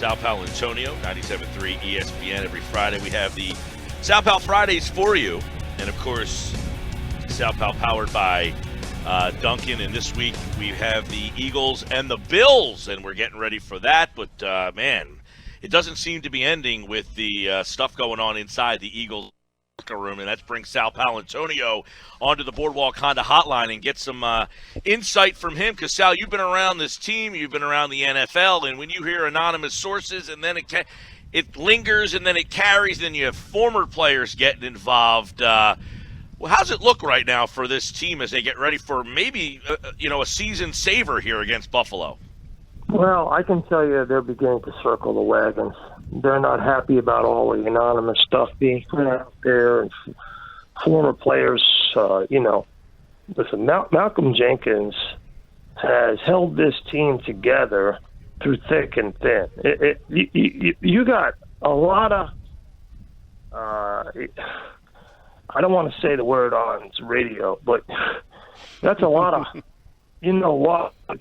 Sal Paolantonio, 97.3 ESPN. Every Friday we have the Sal Pal Fridays for you. And, of course, Sal Pal powered by Duncan. And this week we have the Eagles and the Bills, and we're getting ready for that. But, man, it doesn't seem to be ending with the stuff going on inside the Eagles room, and let's bring Sal Paolantonio onto the Boardwalk Honda hotline and get some insight from him, because Sal, you've been around this team, you've been around the NFL, and when you hear anonymous sources and then it lingers and then it carries, then you have former players getting involved. Well, how's it look right now for this team as they get ready for maybe a season saver here against Buffalo? Well, I can tell you they're beginning to circle the wagons. They're not happy about all the anonymous stuff being put out there. And former players, listen, Malcolm Jenkins has held this team together through thick and thin. You got a lot of, I don't want to say the word on radio, but that's a lot of,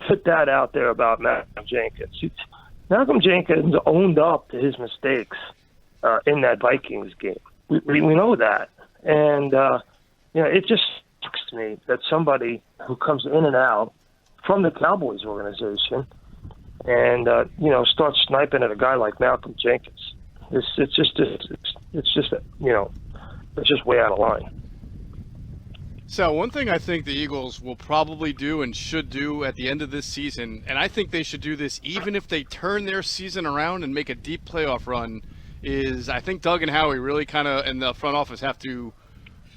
put that out there about Malcolm Jenkins. Malcolm Jenkins owned up to his mistakes in that Vikings game. We know that. And, it just sucks to me that somebody who comes in and out from the Cowboys organization and, starts sniping at a guy like Malcolm Jenkins. It's just way out of line. So one thing I think the Eagles will probably do and should do at the end of this season, and I think they should do this even if they turn their season around and make a deep playoff run, is I think Doug and Howie really kind of in the front office have to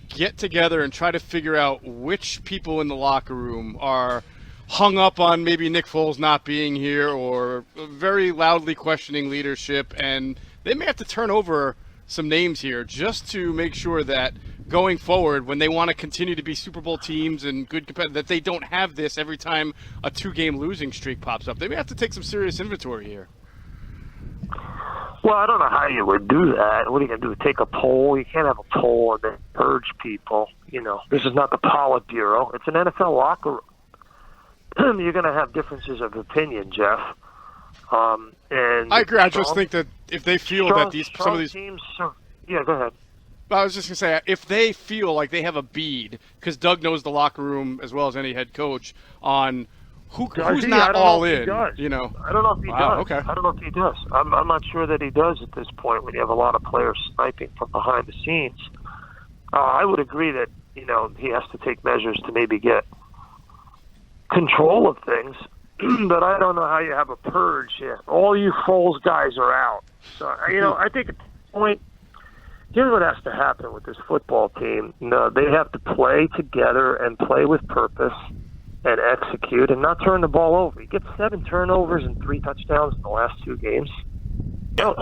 get together and try to figure out which people in the locker room are hung up on maybe Nick Foles not being here or very loudly questioning leadership, and they may have to turn over some names here just to make sure that going forward, when they want to continue to be Super Bowl teams and good competitors, that they don't have this every time a two-game losing streak pops up. They may have to take some serious inventory here. Well, I don't know how you would do that. What are you going to do, take a poll? You can't have a poll and then purge people. This is not the Politburo. It's an NFL locker room. You're going to have differences of opinion, Jeff. And I agree. I just think that if they feel that some of these teams, yeah, go ahead. I was just going to say, if they feel like they have a bead, because Doug knows the locker room as well as any head coach, on who's not all in. I don't know if he does. Okay. I don't know if he does. I'm not sure that he does at this point when you have a lot of players sniping from behind the scenes. I would agree that, he has to take measures to maybe get control of things, but I don't know how you have a purge here. All you Foles guys are out. So, I think at this point, here's what has to happen with this football team. They have to play together and play with purpose and execute and not turn the ball over. You get 7 turnovers and 3 touchdowns in the last 2 games. Well,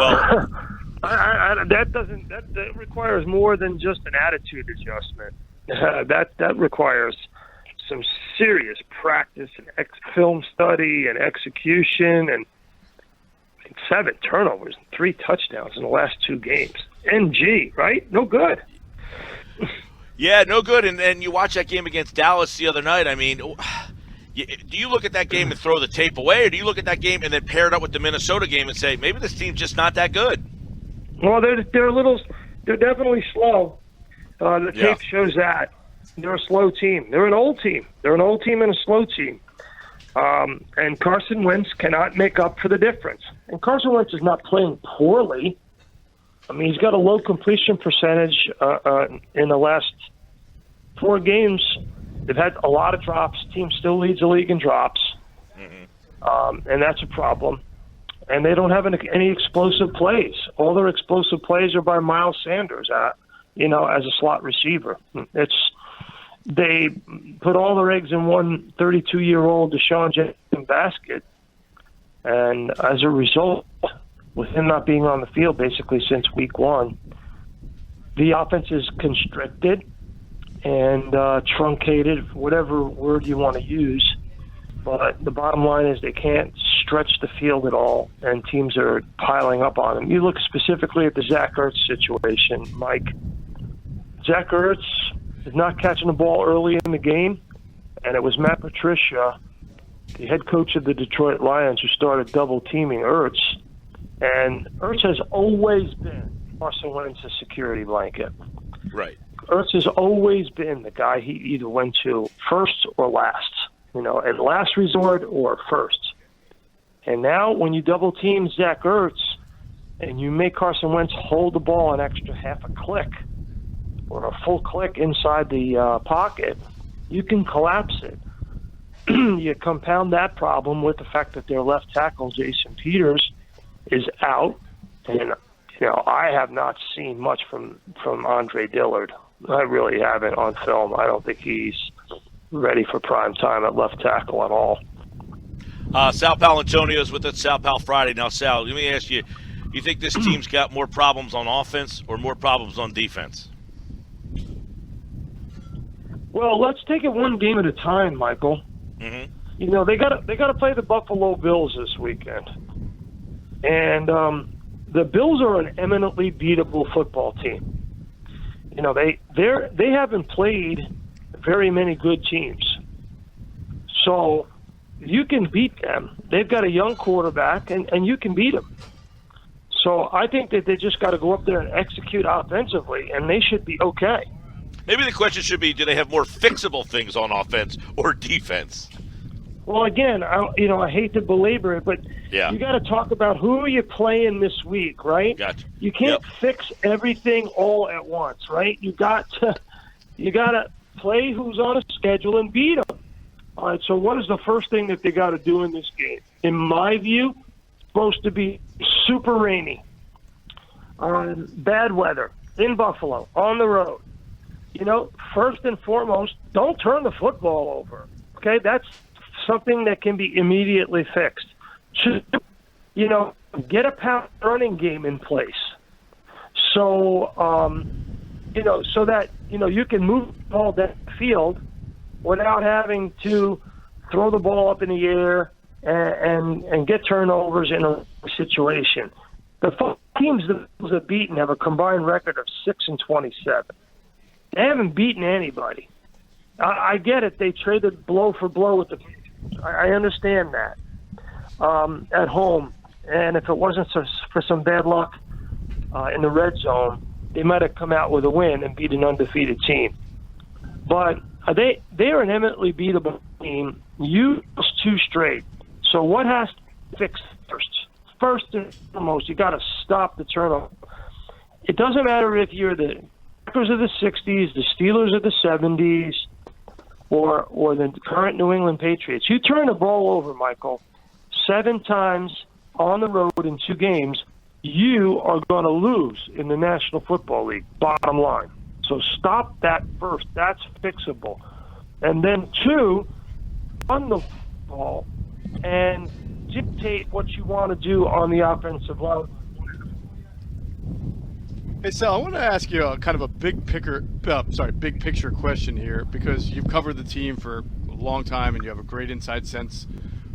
that requires more than just an attitude adjustment. That requires some serious practice and film study and execution, and 7 turnovers and 3 touchdowns in the last 2 games. NG, right? No good. Yeah, no good. And you watch that game against Dallas the other night. I mean, do you look at that game and throw the tape away, or do you look at that game and then pair it up with the Minnesota game and say, maybe this team's just not that good? Well, they're definitely slow. The tape shows that. They're a slow team. They're an old team. They're an old team and a slow team. And Carson Wentz cannot make up for the difference. And Carson Wentz is not playing poorly. I mean, he's got a low completion percentage in the last 4 games. They've had a lot of drops. Team still leads the league in drops, and that's a problem. And they don't have any explosive plays. All their explosive plays are by Miles Sanders, as a slot receiver. They put all their eggs in one 32-year-old Deshaun Jackson basket, and as a result, with him not being on the field basically since week 1, the offense is constricted and truncated, whatever word you want to use. But the bottom line is they can't stretch the field at all, and teams are piling up on them. You look specifically at the Zach Ertz situation, Mike. Zach Ertz is not catching the ball early in the game, and it was Matt Patricia, the head coach of the Detroit Lions, who started double-teaming Ertz And Ertz has always been Carson Wentz's security blanket. Right. Ertz has always been the guy he either went to first or last, at last resort or first. And now when you double team Zach Ertz and you make Carson Wentz hold the ball an extra half a click or a full click inside the pocket, you can collapse it. You compound that problem with the fact that their left tackle, Jason Peters, is out. And, I have not seen much from Andre Dillard. I really haven't on film. I don't think he's ready for prime time at left tackle at all. Sal Paolantonio is with us, Sal Pal Friday. Now, Sal, let me ask you, you think this team's got more problems on offense or more problems on defense? Well, let's take it one game at a time, Michael. Mm-hmm. They got to play the Buffalo Bills this weekend. And the Bills are an eminently beatable football team. They haven't played very many good teams. So you can beat them. They've got a young quarterback, and you can beat them. So I think that they just got to go up there and execute offensively, and they should be okay. Maybe the question should be, do they have more fixable things on offense or defense? Well, again, I hate to belabor it, but you got to talk about who are you playing this week, right? Gotcha. You can't fix everything all at once, right? You got to play who's on a schedule and beat them. All right. So, what is the first thing that they got to do in this game? In my view, it's supposed to be super rainy, bad weather in Buffalo on the road. First and foremost, don't turn the football over. Okay, that's something that can be immediately fixed. Get a power running game in place. So, so that, you can move the ball down the field without having to throw the ball up in the air and get turnovers in a situation. The 5 teams that have beaten have a combined record of 6-27. They haven't beaten anybody. I get it. They traded blow for blow with the. I understand that at home, and if it wasn't for some bad luck in the red zone, they might have come out with a win and beat an undefeated team. But they are an eminently beatable team. You lost 2 straight. So what has to fix first? First and foremost, you got to stop the turnover. It doesn't matter if you're the Packers of the 60s, the Steelers of the 70s, or the current New England Patriots. You turn the ball over, Michael, 7 times on the road in 2 games, you are going to lose in the National Football League, bottom line. So stop that first. That's fixable. And then 2, run the ball and dictate what you want to do on the offensive line. Hey, Sal, I want to ask you a kind of a big picture question here, because you've covered the team for a long time and you have a great inside sense.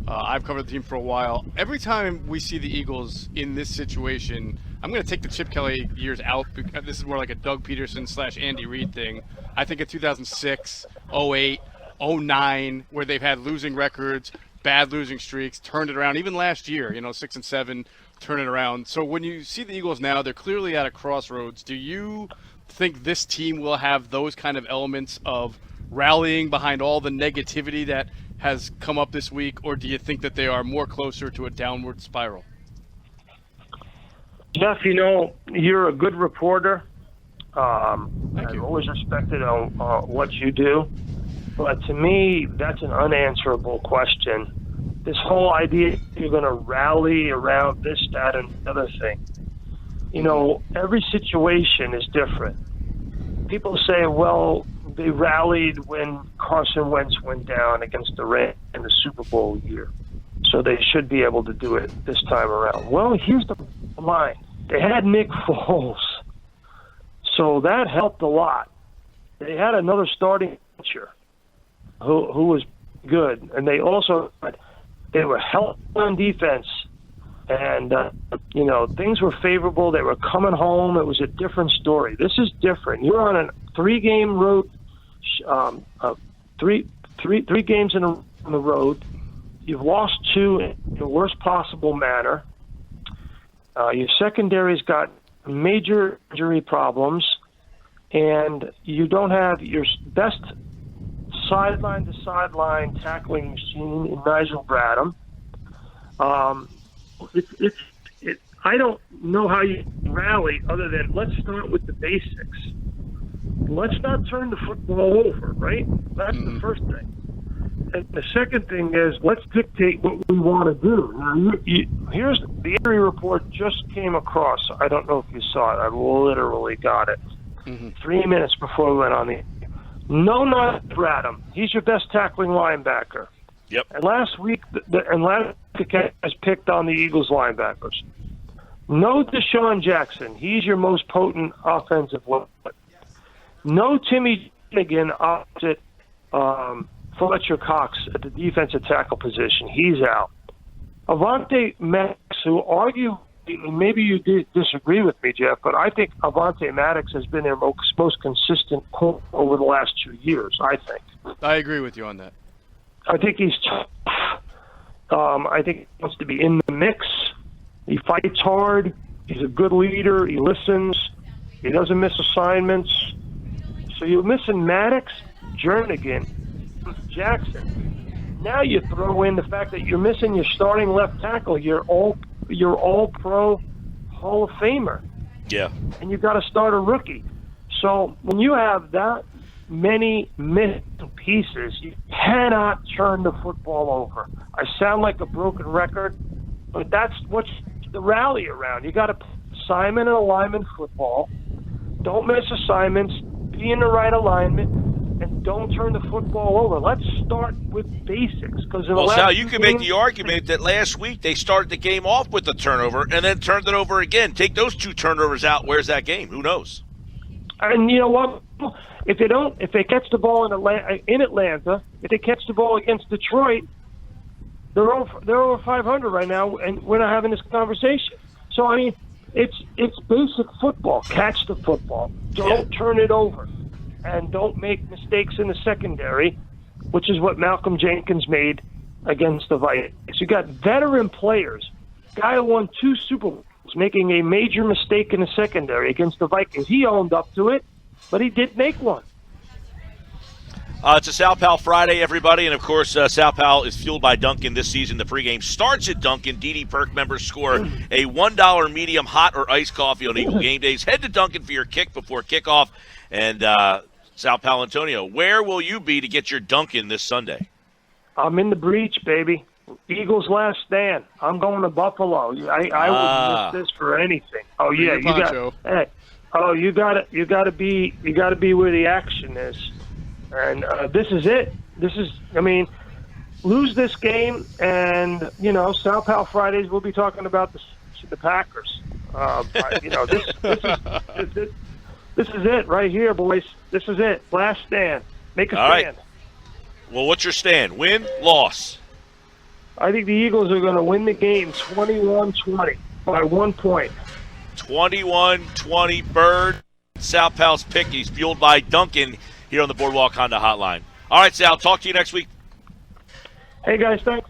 I've covered the team for a while. Every time we see the Eagles in this situation, I'm going to take the Chip Kelly years out, because this is more like a Doug Peterson / Andy Reid thing. I think of 2006, 08, 09, where they've had losing records, bad losing streaks, turned it around. Even last year, 6-7. Turn it around. So when you see the Eagles now, they're clearly at a crossroads. Do you think this team will have those kind of elements of rallying behind all the negativity that has come up this week, or do you think that they are more closer to a downward spiral? Jeff, you're a good reporter. Thank you. I've always respected what you do. But to me, that's an unanswerable question. This whole idea you're going to rally around this, that, and the other thing. Every situation is different. People say, well, they rallied when Carson Wentz went down against the Rams in the Super Bowl year, so they should be able to do it this time around. Well, here's the line. They had Nick Foles, so that helped a lot. They had another starting pitcher who was good, and they also they were helped on defense, and things were favorable. They were coming home. It was a different story. This is different. You're on a 3-game road, three games on the road. You've lost 2 in the worst possible manner. Your secondary's got major injury problems, and you don't have your best sideline-to-sideline tackling machine in Nigel Bradham. I don't know how you rally other than let's start with the basics. Let's not turn the football over, right? That's the first thing. And the second thing is let's dictate what we want to do. Now, here's the injury report just came across. I don't know if you saw it. I literally got it 3 minutes before we went on the. No, not Bradham. He's your best tackling linebacker. Yep. And last week, last week has picked on the Eagles linebackers. No Deshaun Jackson. He's your most potent offensive weapon. No Timmy Finnegan opposite Fletcher Cox at the defensive tackle position. He's out. Avante Maddox, who maybe you disagree with me, Jeff, but I think Avante Maddox has been their most consistent corner over the last 2 years, I think. I agree with you on that. I think he's tough. I think he wants to be in the mix. He fights hard. He's a good leader. He listens. He doesn't miss assignments. So you're missing Maddox, Jernigan, Jackson. Now you throw in the fact that you're missing your starting left tackle, your all-pro Hall of Famer. Yeah. And you've got to start a rookie. So when you have that many missing pieces, you cannot turn the football over. I sound like a broken record, but that's what's the rally around. You got to put assignment and alignment football. Don't miss assignments. Be in the right alignment, and don't turn the football over. Let's start with basics. Well, Sal, you can make the argument that last week they started the game off with a turnover and then turned it over again. Take those 2 turnovers out. Where's that game? Who knows? And you know what? If they catch the ball in Atlanta, if they catch the ball against Detroit, they're over 500 right now, and we're not having this conversation. So I mean, it's basic football. Catch the football. Don't turn it over, and don't make mistakes in the secondary, which is what Malcolm Jenkins made against the Vikings. You got veteran players. Guy who won 2 Super Bowls making a major mistake in the secondary against the Vikings. He owned up to it, but he did make one. It's a Sal Pal Friday, everybody. And, of course, Sal Pal is fueled by Dunkin' this season. The pregame starts at Dunkin'. DD Perk members score a $1 medium hot or iced coffee on Eagle game days. Head to Dunkin' for your kick before kickoff. And Sal Paolantonio, where will you be to get your Dunkin' this Sunday? I'm in the breach, baby. Eagles last stand. I'm going to Buffalo. I wouldn't miss this for anything. Oh yeah, you got to be where the action is. And this is it. Lose this game, and Sal Pal Fridays we'll be talking about the Packers. This is it right here, boys. This is it. Last stand. Make a stand. Right. Well, what's your stand? Win, loss? I think the Eagles are going to win the game 21-20 by 1 point. 21-20 Bird. Sal Pal's pick. He's fueled by Dunkin' here on the Boardwalk Honda Hotline. All right, Sal, talk to you next week. Hey, guys, thanks.